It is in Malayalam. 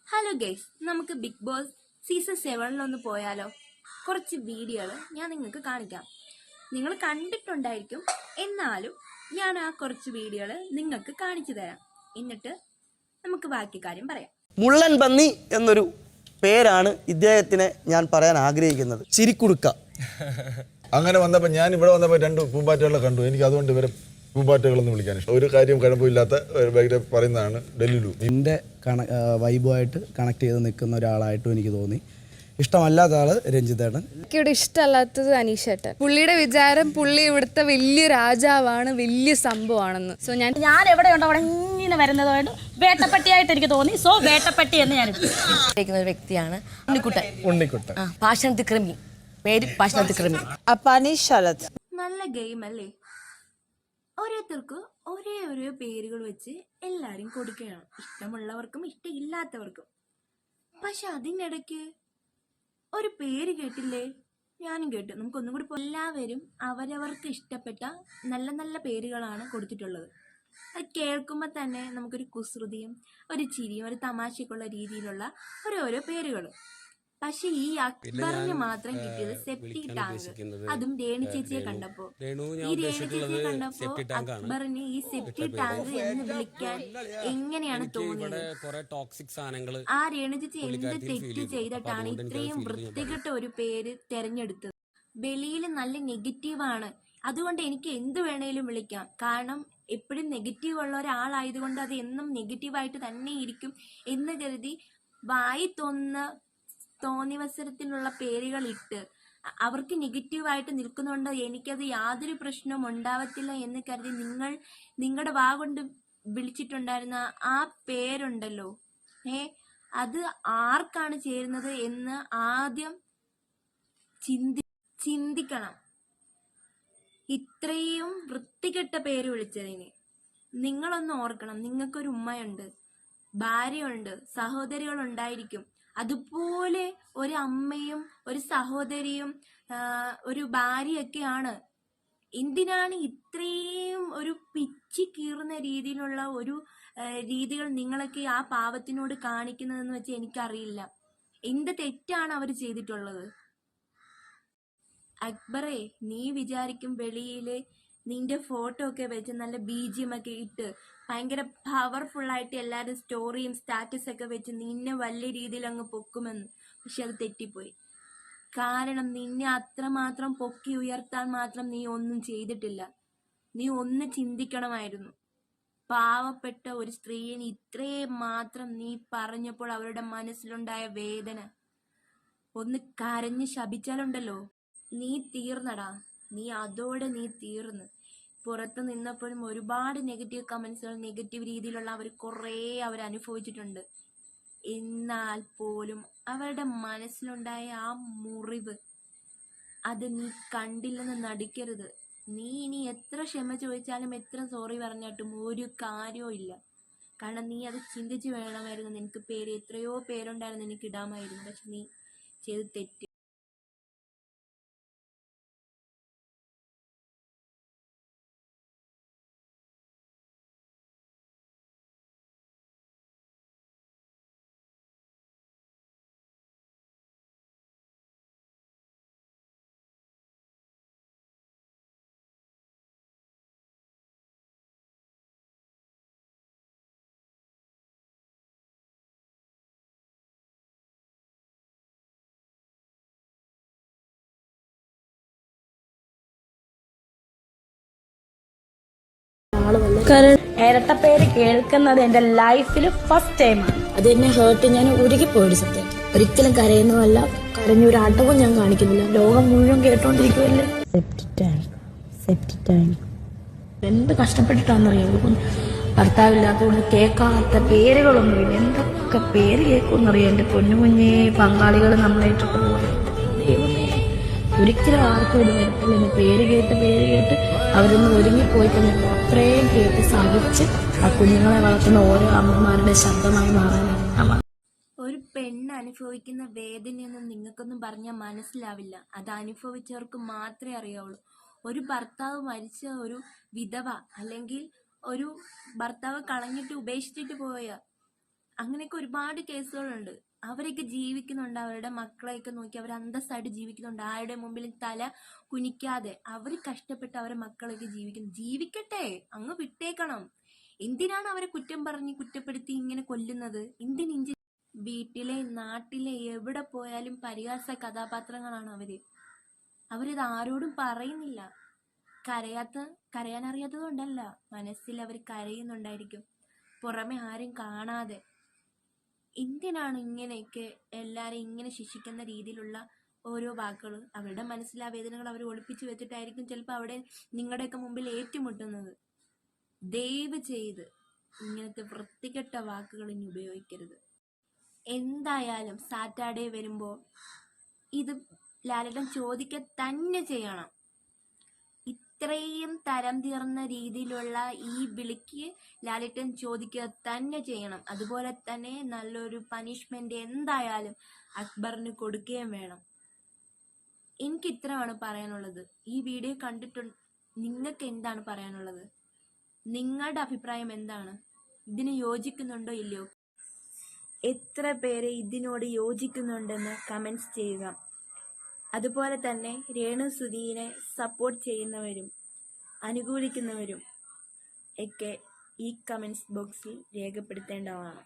ഹലോ ഗൈസ്, നമുക്ക് ബിഗ് ബോസ് സീസൺ 7 പോയാലോ? കുറച്ച് വീഡിയോകൾ ഞാൻ നിങ്ങൾക്ക് കാണിക്കാം. നിങ്ങൾ കണ്ടിട്ടുണ്ടായിരിക്കും, എന്നാലും ഞാൻ ആ കുറച്ച് വീഡിയോകൾ നിങ്ങൾക്ക് കാണിച്ചു തരാം. എന്നിട്ട് നമുക്ക് ബാക്കി കാര്യം പറയാം. മുള്ളൻ പന്നി എന്നൊരു പേരാണ് ഇദ്ദേഹത്തിനെ ഞാൻ പറയാൻ ആഗ്രഹിക്കുന്നത്. ചിരിക്കുടുക്ക. അങ്ങനെ വന്നപ്പോൾ ഞാൻ ഇവിടെ വന്നപ്പോൾ 2 പൂമ്പാറ്റകളെ കണ്ടു. എനിക്ക് അതുകൊണ്ട് ഇവരെ പൂമ്പാറ്റകളെന്ന് വിളിക്കാൻ ഇഷ്ടം. ഒരു കാര്യം കഴമ്പില്ലാത്ത പറയുന്നതാണ് ഡെല്ലുലു. എൻ്റെ വൈബുമായിട്ട് കണക്ട് ചെയ്ത് നിൽക്കുന്ന ഒരാളായിട്ടും എനിക്ക് തോന്നി. ഇഷ്ടമല്ലാത്ത ആള് രഞ്ജിത്തേട്ടൻ. എനിക്കിവിടെ ഇഷ്ടമല്ലാത്തത് അനീഷേട്ടൻ. പുള്ളിയുടെ വിചാരം പുള്ളി ഇവിടുത്തെ വലിയ രാജാവാണ്, വലിയ സംഭവമാണെന്ന്. സോ ഞാൻ എവിടെയുണ്ടോ അവിടെ ഇങ്ങനെ വരുന്നതായിട്ട് വേട്ടപ്പട്ടിയായിട്ട് എനിക്ക് തോന്നി. സോ വേട്ടപ്പട്ടി എന്ന് ഞാൻ ഒരു വ്യക്തിയാണ് ഉണ്ണിക്കുട്ടൻ. പാഷണത്തി ക്രിമി, പേര് പാഷണത്തി ക്രിമി. നല്ല ഗെയിം അല്ലേ? ഓരോരുത്തർക്കും ഓരോ പേരുകൾ വെച്ച് എല്ലാരും കൊടുക്കുകയാണ്, ഇഷ്ടമുള്ളവർക്കും ഇഷ്ടമില്ലാത്തവർക്കും. പക്ഷെ അതിനിടയ്ക്ക് ഒരു പേര് കേട്ടില്ലേ? ഞാനും കേട്ടു. നമുക്കൊന്നും കൂടി എല്ലാവരും അവരവർക്ക് ഇഷ്ടപ്പെട്ട നല്ല നല്ല പേരുകളാണ് കൊടുത്തിട്ടുള്ളത്. അത് കേൾക്കുമ്പോൾ തന്നെ നമുക്കൊരു കുസൃതിയും ഒരു ചിരിയും ഒരു തമാശക്കുള്ള രീതിയിലുള്ള ഓരോ പേരുകൾ. പക്ഷെ ഈ അക്ബറിന് മാത്രം കിട്ടിയത് സെപ്റ്റി ടാങ്ക്. അതും രേണു ചേച്ചിയെ കണ്ടപ്പോ അക്ബറിന് ഈ സെപ്റ്റി ടാങ്ക് എന്ന് വിളിക്കാൻ എങ്ങനെയാണ് തോന്നിയത്? ആ രേണു ചേച്ചി എന്ത് തെറ്റ് ചെയ്തിട്ടാണ് ഇത്രയും വൃത്തികെട്ട ഒരു പേര് തെരഞ്ഞെടുത്തത്? വെളിയിൽ നല്ല നെഗറ്റീവാണ്, അതുകൊണ്ട് എനിക്ക് എന്ത് വേണേലും വിളിക്കാം. കാരണം എപ്പോഴും നെഗറ്റീവ് ഉള്ള ഒരാളായതുകൊണ്ട് അത് എന്നും നെഗറ്റീവായിട്ട് തന്നെ ഇരിക്കും എന്ന് കരുതി വായി തോന്നിവസരത്തിനുള്ള പേരുകൾ ഇട്ട് അവർക്ക് നെഗറ്റീവായിട്ട് നിൽക്കുന്നുണ്ട്. എനിക്കത് യാതൊരു പ്രശ്നവും ഉണ്ടാവത്തില്ല എന്ന് കരുതി നിങ്ങളുടെ വാ കൊണ്ട് വിളിച്ചിട്ടുണ്ടായിരുന്ന ആ പേരുണ്ടല്ലോ, അത് ആർക്കാണ് ചേരുന്നത് എന്ന് ആദ്യം ചിന്തിക്കണം. ഇത്രയും വൃത്തികെട്ട പേര് വിളിച്ചതിന് നിങ്ങളൊന്ന് ഓർക്കണം. നിങ്ങൾക്കൊരു ഉമ്മയുണ്ട്, ഭാര്യയുണ്ട്, സഹോദരികൾ ഉണ്ടായിരിക്കും. അതുപോലെ ഒരു അമ്മയും ഒരു സഹോദരിയും ഒരു ഭാര്യയൊക്കെയാണ്. എന്തിനാണ് ഇത്രയും ഒരു പിച്ചി കീറുന്ന രീതിയിലുള്ള ഒരു രീതികൾ നിങ്ങളൊക്കെ ആ പാവത്തിനോട് കാണിക്കുന്നതെന്ന് വെച്ചാൽ എനിക്കറിയില്ല. എന്ത് തെറ്റാണ് അവർ ചെയ്തിട്ടുള്ളത്? അക്ബറെ, നീ വിചാരിക്കും വെളിയില് നിന്റെ ഫോട്ടോ ഒക്കെ വെച്ച് നല്ല BGM ഒക്കെ ഇട്ട് ഭയങ്കര പവർഫുൾ ആയിട്ട് എല്ലാവരും സ്റ്റോറിയും സ്റ്റാറ്റസ് ഒക്കെ വെച്ച് നിന്നെ വലിയ രീതിയിൽ അങ്ങ് പൊക്കുമെന്ന്. പക്ഷെ അത് തെറ്റിപ്പോയി. കാരണം നിന്നെ അത്രമാത്രം പൊക്കി ഉയർത്താൻ മാത്രം നീ ഒന്നും ചെയ്തിട്ടില്ല. നീ ഒന്ന് ചിന്തിക്കണമായിരുന്നു. പാവപ്പെട്ട ഒരു സ്ത്രീയെ ഇത്രയും മാത്രം നീ പറഞ്ഞപ്പോൾ അവരുടെ മനസ്സിലുണ്ടായ വേദന ഒന്ന് കരഞ്ഞ് ശപിച്ചാലുണ്ടല്ലോ, നീ തീർന്നടാ. അതോടെ നീ തീർന്ന്. പുറത്ത് നിന്നപ്പോഴും ഒരുപാട് നെഗറ്റീവ് കമന്റ്സുകൾ, നെഗറ്റീവ് രീതിയിലുള്ള അവർ അനുഭവിച്ചിട്ടുണ്ട്. എന്നാൽ പോലും അവരുടെ മനസ്സിലുണ്ടായ ആ മുറിവ് അത് നീ കണ്ടില്ലെന്ന് നടിക്കരുത്. നീ ഇനി എത്ര ക്ഷമ ചോദിച്ചാലും എത്ര സോറി പറഞ്ഞിട്ടും ഒരു കാര്യവും ഇല്ല. കാരണം നീ അത് ചിന്തിച്ച് വേണമായിരുന്നു. നിനക്ക് എത്രയോ പേരുണ്ടായിരുന്നു, നിനക്ക് ഇടാമായിരുന്നു. പക്ഷെ നീ ചെയ്ത് തെറ്റ്. ഇരട്ടപ്പേര് കേൾക്കുന്നത് എന്റെ ലൈഫിൽ ഫസ്റ്റ് ടൈമാണ്. അത് എന്നെ ഹേർട്ട്, ഞാൻ ഉരുകിപ്പോയൊരു സത്യം. ഒരിക്കലും കരയുന്നതല്ല, കരഞ്ഞൊരു അടവും ഞാൻ കാണിക്കുന്നില്ല. ലോകം മുഴുവൻ കേട്ടോണ്ടിരിക്കുമല്ലേ. എന്ത് കഷ്ടപ്പെട്ടിട്ടാണെന്നറിയാമോ? ഭർത്താവില്ലാത്തതുകൊണ്ട് കേൾക്കാത്ത പേരുകളൊന്നുമില്ല. എന്തൊക്കെ പേര് കേൾക്കുമെന്നറിയാം. എന്റെ പൊന്നുകുഞ്ഞേ, പങ്കാളികൾ നമ്മളായിട്ടൊക്കെ പോലെ ദൈവമേ, ഒരിക്കലും ആർക്കും ഇത് വരത്തില്ല. പേര് കേട്ട് അവരൊന്ന് ഒരുങ്ങിപ്പോയി കഴിഞ്ഞപ്പോൾ അത്രയും കേട്ട് സഹിച്ച് ആ കുഞ്ഞുങ്ങളെ വളർത്തുന്ന ഓരോ അമ്മമാരുടെ ശബ്ദമായി മാറാനാണ്. ഒരു പെണ്ണ് അനുഭവിക്കുന്ന വേദനയൊന്നും നിങ്ങൾക്കൊന്നും പറഞ്ഞാൽ മനസ്സിലാവില്ല. അത് അനുഭവിച്ചവർക്ക് മാത്രമേ അറിയാവുള്ളൂ. ഒരു ഭർത്താവ് മരിച്ച ഒരു വിധവ, അല്ലെങ്കിൽ ഒരു ഭർത്താവ് കളഞ്ഞിട്ട് ഉപേക്ഷിച്ചിട്ട് പോയ അങ്ങനെയൊക്കെ ഒരുപാട് കേസുകളുണ്ട്. അവരൊക്കെ ജീവിക്കുന്നുണ്ട്, അവരുടെ മക്കളെയൊക്കെ നോക്കി അവർ അന്തസ്സായിട്ട് ജീവിക്കുന്നുണ്ട്, ആരുടെ മുമ്പിലും തല കുനിക്കാതെ അവർ കഷ്ടപ്പെട്ട് അവരുടെ മക്കളൊക്കെ ജീവിക്കട്ടെ, അങ്ങ് വിട്ടേക്കണം. എന്തിനാണ് അവരെ കുറ്റം പറഞ്ഞ് കുറ്റപ്പെടുത്തി ഇങ്ങനെ കൊല്ലുന്നത്? വീട്ടിലെ നാട്ടിലെ എവിടെ പോയാലും പരിഹാസ കഥാപാത്രങ്ങളാണ് അവരിത് ആരോടും പറയുന്നില്ല. കരയാനറിയാത്തത് കൊണ്ടല്ല, മനസ്സിൽ അവർ കരയുന്നുണ്ടായിരിക്കും, പുറമെ ആരും കാണാതെ. എന്തിനാണ് ഇങ്ങനെയൊക്കെ എല്ലാരെയും ഇങ്ങനെ ശിക്ഷിക്കുന്ന രീതിയിലുള്ള ഓരോ വാക്കുകൾ? അവരുടെ മനസ്സിൽ ആ വേദനകൾ അവർ ഒളിപ്പിച്ചു വെച്ചിട്ടായിരിക്കും ചിലപ്പോൾ അവിടെ നിങ്ങളുടെയൊക്കെ മുമ്പിൽ ഏറ്റുമുട്ടുന്നത്. ദയവ് ചെയ്ത് ഇങ്ങനത്തെ വൃത്തികെട്ട വാക്കുകൾ ഇനി ഉപയോഗിക്കരുത്. എന്തായാലും സാറ്റർഡേ വരുമ്പോൾ ഇത് ലാലേട്ടൻ ചോദിക്കുക തന്നെ ചെയ്യണം. ഇത്രയും തരം തീർന്ന രീതിയിലുള്ള ഈ വിളിക്ക് ലാലേട്ടൻ ചോദിക്കുക തന്നെ ചെയ്യണം. അതുപോലെ തന്നെ നല്ലൊരു പനിഷ്മെന്റ് എന്തായാലും അക്ബറിന് കൊടുക്കുകയും വേണം. എനിക്ക് ഇത്രയാണ് പറയാനുള്ളത്. ഈ വീഡിയോ കണ്ടിട്ട് നിങ്ങൾക്ക് എന്താണ് പറയാനുള്ളത്? നിങ്ങളുടെ അഭിപ്രായം എന്താണ്? ഇതിന് യോജിക്കുന്നുണ്ടോ ഇല്ലയോ? എത്ര പേര് ഇതിനോട് യോജിക്കുന്നുണ്ടെന്ന് കമന്റ്സ് ചെയ്യുക. അതുപോലെ തന്നെ രേണു സുധീനെ സപ്പോർട്ട് ചെയ്യുന്നവരും അനുകൂലിക്കുന്നവരും ഒക്കെ ഈ കമന്റ്സ് ബോക്സിൽ രേഖപ്പെടുത്തേണ്ടതാണ്.